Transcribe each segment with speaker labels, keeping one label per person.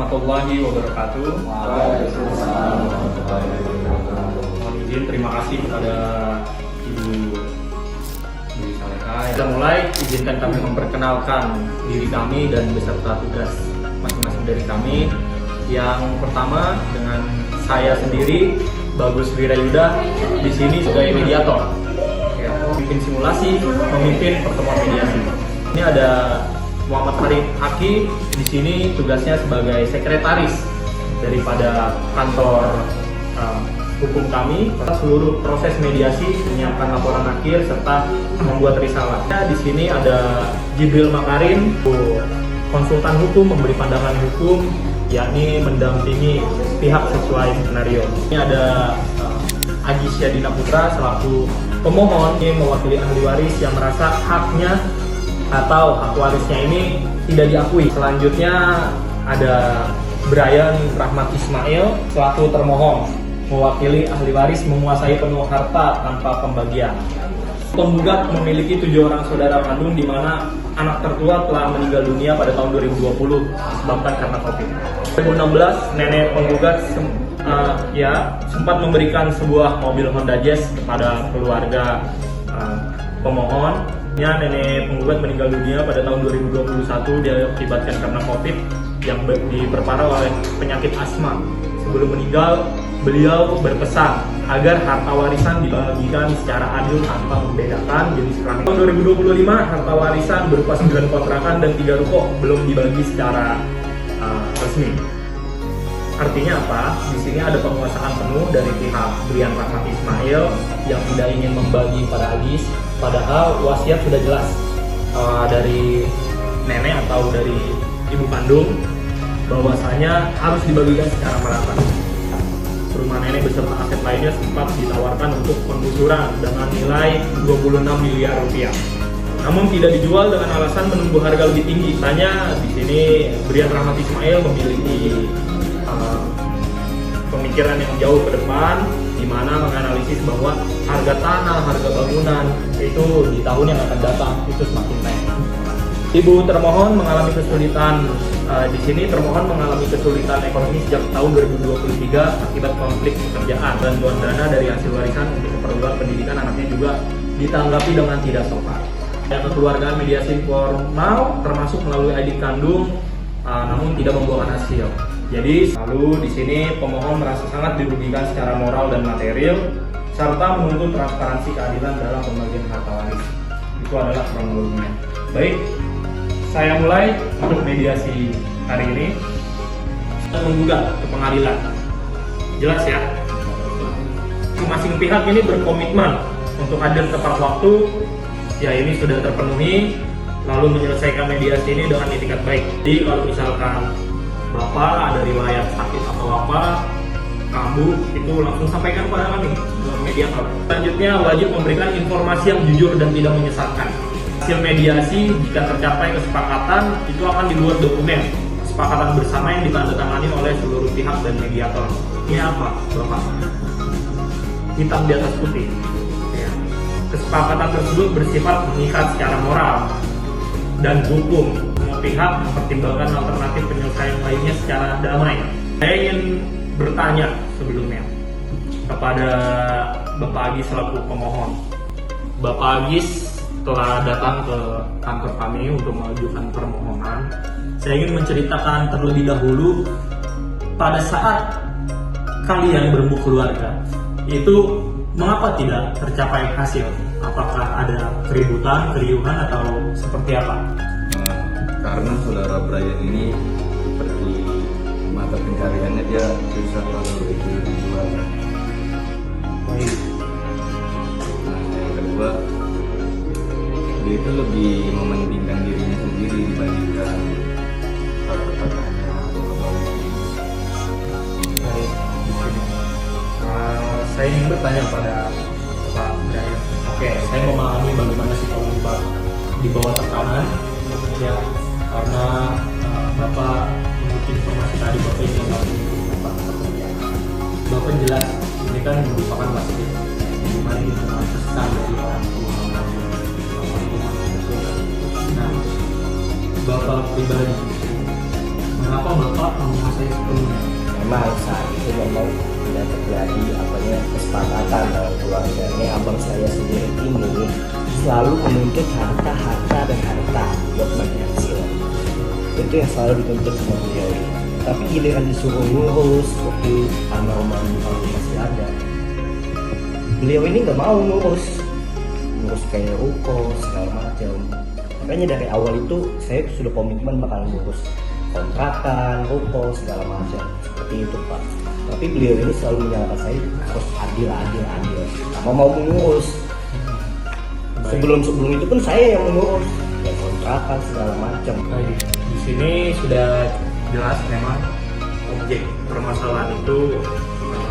Speaker 1: warahmatullahi wabarakatuh.
Speaker 2: Waalaikumsalam warahmatullahi wabarakatuh.
Speaker 1: Mohon izin, terima kasih kepada Ibu Dwi Saleha. Kita mulai, izinkan kami memperkenalkan diri kami dan beserta tugas masing-masing dari kami. Yang pertama dengan saya sendiri, Bagus Wirayuda, di sini sebagai mediator. Ya, memimpin simulasi, memimpin pertemuan mediasi. Ini ada Muhammad Farid Haki, di sini tugasnya sebagai sekretaris daripada kantor hukum kami. Seluruh proses mediasi, menyiapkan laporan akhir serta membuat risalah. Di sini ada Jibril Makarim, konsultan hukum, memberi pandangan hukum, yakni mendampingi pihak sesuai skenario. Ini ada Aji Syadina Putra selaku pemohon, ini mewakili ahli waris yang merasa haknya atau hak warisnya ini tidak diakui. Selanjutnya ada Brian Rahmat Ismail selaku termohon, mewakili ahli waris menguasai penuh harta tanpa pembagian. Penggugat memiliki 7 orang saudara kandung di mana anak tertua telah meninggal dunia pada tahun 2020 disebabkan karena COVID. 2016 nenek penggugat sempat memberikan sebuah mobil Honda Jazz kepada keluarga pemohon. Nenek penggugat meninggal dunia pada tahun 2021 diakibatkan karena COVID yang diperparah oleh penyakit asma. Sebelum meninggal, beliau berpesan agar harta warisan dibagikan secara adil tanpa membedakan jenis kelamin. Tahun 2025, harta warisan berupa 9 kontrakan dan 3 ruko belum dibagi secara resmi. Artinya apa? Di sini ada penguasaan penuh dari pihak Brian Rahmat Ismail yang tidak ingin membagi pada Agis, padahal wasiat sudah jelas dari nenek atau dari ibu kandung bahwasanya harus dibagikan secara merata. Rumah nenek beserta aset lainnya sempat ditawarkan untuk penggusuran dengan nilai 26 miliar rupiah. Namun tidak dijual dengan alasan menunggu harga lebih tinggi. Tanya di sini Brian Rahmat Ismail memiliki pemikiran yang jauh ke depan, di mana menganalisis bahwa harga tanah, harga bangunan itu di tahun yang akan datang itu semakin naik. Ibu termohon mengalami kesulitan di sini. Termohon mengalami kesulitan ekonomi sejak tahun 2023 akibat konflik pekerjaan. Bantuan dana dari hasil warisan untuk keperluan pendidikan anaknya juga ditanggapi dengan tidak sopan. Kekeluargaan mediasi formal termasuk melalui adik kandung, namun tidak membuahkan hasil. Jadi lalu di sini pemohon merasa sangat dirugikan secara moral dan material serta menuntut transparansi keadilan dalam pembagian harta waris. Itu adalah kronologinya. Baik, saya mulai untuk mediasi hari ini. Menggugat ke pengadilan. Jelas ya? Masing-masing pihak ini berkomitmen untuk hadir tepat waktu. Ya, ini sudah terpenuhi. Lalu menyelesaikan mediasi ini dengan itikat baik. Jadi kalau misalkan Bapak ada riwayat sakit atau apa, kambuh, itu langsung sampaikan kepada kami, mediator. Selanjutnya wajib memberikan informasi yang jujur dan tidak menyesatkan. Hasil mediasi jika tercapai kesepakatan itu akan dibuat dokumen kesepakatan bersama yang ditandatangani oleh seluruh pihak dan mediator. Ini apa, Bapak? Hitam di atas putih. Ya. Kesepakatan tersebut bersifat mengikat secara moral dan hukum. Pihak mempertimbangkan alternatif penyelesaian lainnya secara damai. Saya ingin bertanya sebelumnya kepada Bapak Agis selaku pemohon. Bapak Agis telah datang ke kantor kami untuk mengajukan permohonan. Saya ingin menceritakan terlebih dahulu pada saat kalian berembuk keluarga itu mengapa tidak tercapai hasil? Apakah ada keributan, keriuhan atau seperti apa?
Speaker 2: Karena saudara Brian ini seperti mata pencariannya dia susah kalau itu dijual.
Speaker 1: Baik.
Speaker 2: Nah, yang kedua, dia itu lebih mementingkan dirinya sendiri dibandingkan harta-hartanya atau kebahagiaan.
Speaker 1: Baik. Saya ingin bertanya pada Pak Brian. Oke, saya memahami bagaimana psikologi Pak di bawah tekanan, ya. Karena Bapak mengikuti informasi tadi, Bapak ingin Bapak pekerjaan. Bapak jelas ini kan merupakan wasiat, di mana ini adalah pesan dari orang tua. Nah, Bapak pribadi Mengapa Bapak menguasai sepenuhnya?
Speaker 3: Memang saat itu memang tidak terjadi kesepakatan dalam keluarga. Ini abang saya sendiri ini selalu menuntut harta dan harta buat bagi hasil. Itu yang selalu dituntut sama beliau. Tapi giliran disuruh ngurus waktu almarhum masih ada, beliau ini nggak mau ngurus kayak ruko segala macam. Makanya dari awal itu saya sudah komitmen bakal ngurus kontrakan, ruko segala macam seperti itu Pak. Tapi beliau ini selalu menyalahkan saya harus adil, sama mau mengurus. Sebelum itu pun saya yang mengurus ya kontrakan segala macam.
Speaker 1: Baik, di sini sudah jelas memang objek permasalahan itu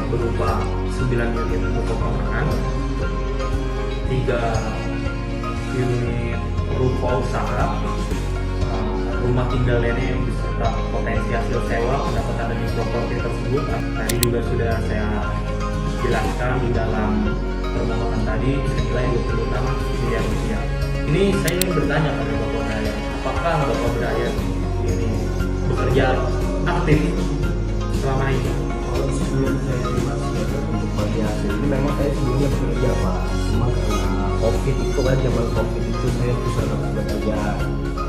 Speaker 1: berupa 9 unit ruko kontrakan, 3 unit ruko usaha, rumah tinggal ini beserta potensi hasil sewa pendapatan dari properti tersebut. Tadi juga sudah saya jelaskan di dalam permohonan tadi senilai 26 miliar rupiah. Ini saya ingin bertanya pada Bapak Brian, apakah Bapak Brian ini bekerja aktif selama ini?
Speaker 3: Kalau sebelum saya dimasukkan untuk bagi hasil ini memang saya sebelumnya bekerja Pak. Cuma karena COVID itu kan zaman COVID itu saya bisa bekerja.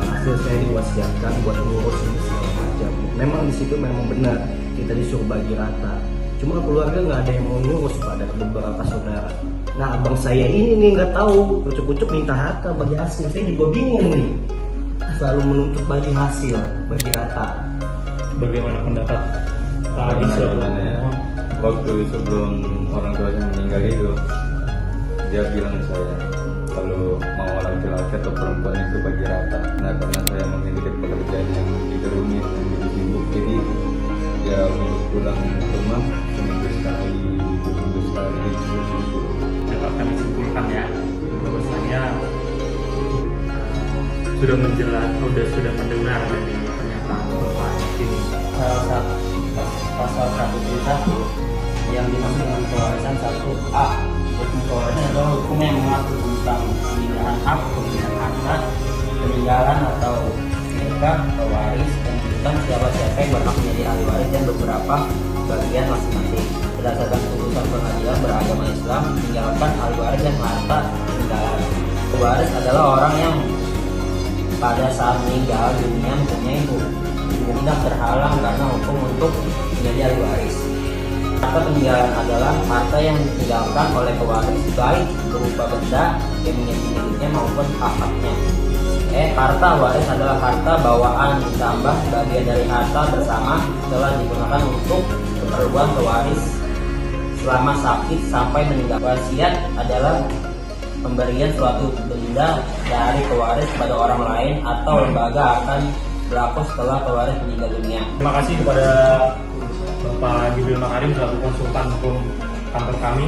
Speaker 3: Hasil saya diwasiatkan buat ngurus ini segala macam. Memang di situ memang benar kita disuruh bagi rata. Cuma keluarga nggak ada yang mau ngurus pada beberapa saudara. Nah abang saya ini nih nggak tahu, kucuk-kucuk minta harta bagi hasil. Saya juga bingung nih. Selalu menuntut bagi hasil, bagi rata.
Speaker 1: Bagaimana pendapat Pak Adi?
Speaker 2: Waktu sebelum orang tuanya meninggal itu, dia bilang ke saya kalau mau laki-laki atau perempuan itu bagi rata. Nah karena saya memiliki pekerjaan yang begitu rumit, yang begitu sibuk, jadi ya untuk pulang ke rumah seminggu sekali, 2 minggu sekali, seperti itu.
Speaker 1: Dapat kami simpulkan ya, bahwasanya sudah mendengar dari pernyataan Bapak ini.
Speaker 3: Pasal 171 yang dimaksud dengan pewarisan 1A. Hukum pewarisan adalah hukum yang mengatur tentang pemindahan hak, pemilihan harta, peninggalan atau nikah, pewaris, dan tentang siapa-siapa yang berhak menjadi ahli waris dan beberapa bagian masing-masing. Berdasarkan putusan pengadilan beragama Islam, meninggalkan ahli waris dan harta peninggalan. Pewaris adalah orang yang pada saat meninggal dunia mempunyai hukum tidak terhalang karena hukum untuk menjadi ahli waris. Harta peninggalan adalah harta yang ditinggalkan oleh pewaris baik berupa benda yang menjadi miliknya maupun hak-haknya. Harta waris adalah harta bawaan ditambah bagian dari harta bersama setelah digunakan untuk keperluan pewaris selama sakit sampai meninggal. Wasiat adalah pemberian suatu benda dari pewaris kepada orang lain atau lembaga akan berlaku setelah pewaris meninggal dunia.
Speaker 1: Terima kasih kepada Bapak Jibril Makarim selaku konsultan hukum kantor kami.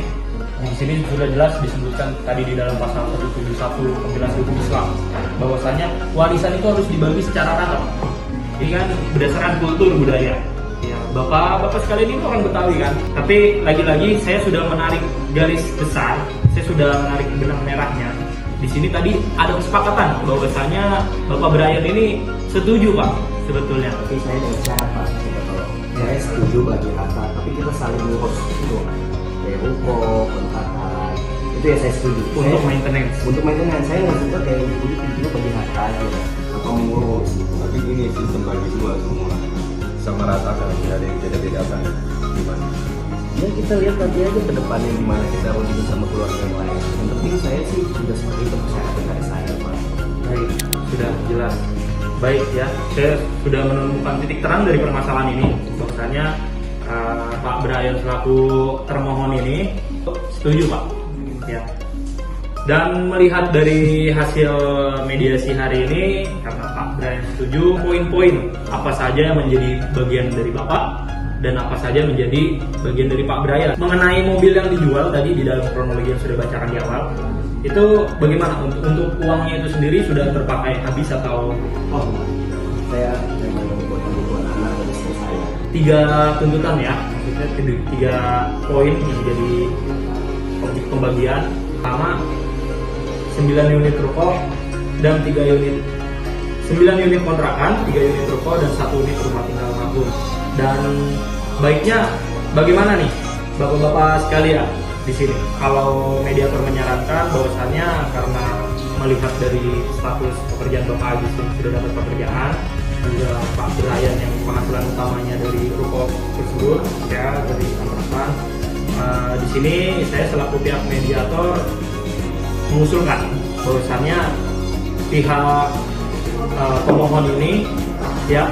Speaker 1: Di sini sudah jelas disebutkan tadi di dalam pasal 171 Kompilasi Hukum Islam bahwasanya warisan itu harus dibagi secara rata. Ini kan berdasarkan kultur budaya. Ya, Bapak sekalian ini orang Betawi kan. Tapi lagi-lagi saya sudah menarik garis besar, saya sudah menarik benang merahnya. Di sini tadi ada kesepakatan bahwasanya Bapak Brian ini setuju Pak sebetulnya.
Speaker 3: Tapi saya dengan syarat Pak, kalau saya setuju bagi rata, tapi kita saling ngurus itu kayak ruko, kontrakan, itu ya saya setuju.
Speaker 1: Untuk maintenance.
Speaker 3: Untuk maintenance saya nggak suka kayak udah tiba-tiba bagi rata aja atau mengurus.
Speaker 2: Tapi ini sistem bagi dua semua sama rata kan, tidak ada yang beda-bedakan. Gimana?
Speaker 3: Ya kita lihat nanti aja ke depannya gimana kita rutin sama keluarga yang lain. Yang penting saya sih sudah seperti itu persyaratan dari saya Pak.
Speaker 1: Baik, sudah jelas. Baik ya, saya sudah menemukan titik terang dari permasalahan ini. Bahwasanya Pak Brian selaku termohon ini setuju Pak. Ya. Dan melihat dari hasil mediasi hari ini, karena Pak Brian setuju, poin-poin apa saja yang menjadi bagian dari Bapak dan apa saja menjadi bagian dari Pak Brian. Mengenai mobil yang dijual tadi di dalam kronologi yang sudah bacakan di awal, itu bagaimana untuk uangnya itu sendiri sudah terpakai habis atau?
Speaker 3: Oh, saya memang kebutuhan anak dan istri saya.
Speaker 1: 3 tuntutan ya, maksudnya 3 poin yang jadi objek pembagian. Pertama, 9 unit ruko dan 3 unit 9 unit kontrakan, 3 unit ruko, dan 1 unit rumah tinggal makmur. Dan baiknya bagaimana nih bapak-bapak sekalian di sini? Kalau mediator menyarankan bahwasannya karena melihat dari status pekerjaan Bapak Agus yang sudah dapat pekerjaan, juga Pak Brian yang penghasilan utamanya dari ruko tersebut, ya dari kontrakan. Di sini saya selaku pihak mediator mengusulkan bahwasannya pihak pemohon ini ya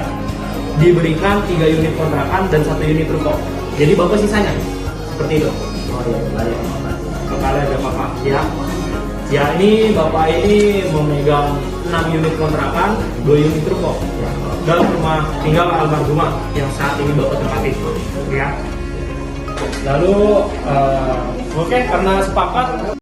Speaker 1: diberikan 3 unit kontrakan dan 1 unit ruko. Jadi Bapak sisanya seperti itu.
Speaker 3: Oh iya, layak
Speaker 1: Kepala ada Bapak ya. Ya ini Bapak ini memegang 6 unit kontrakan, 2 unit ruko dan rumah tinggal almarhumah yang saat ini Bapak tempati ya. Lalu oke, karena sepakat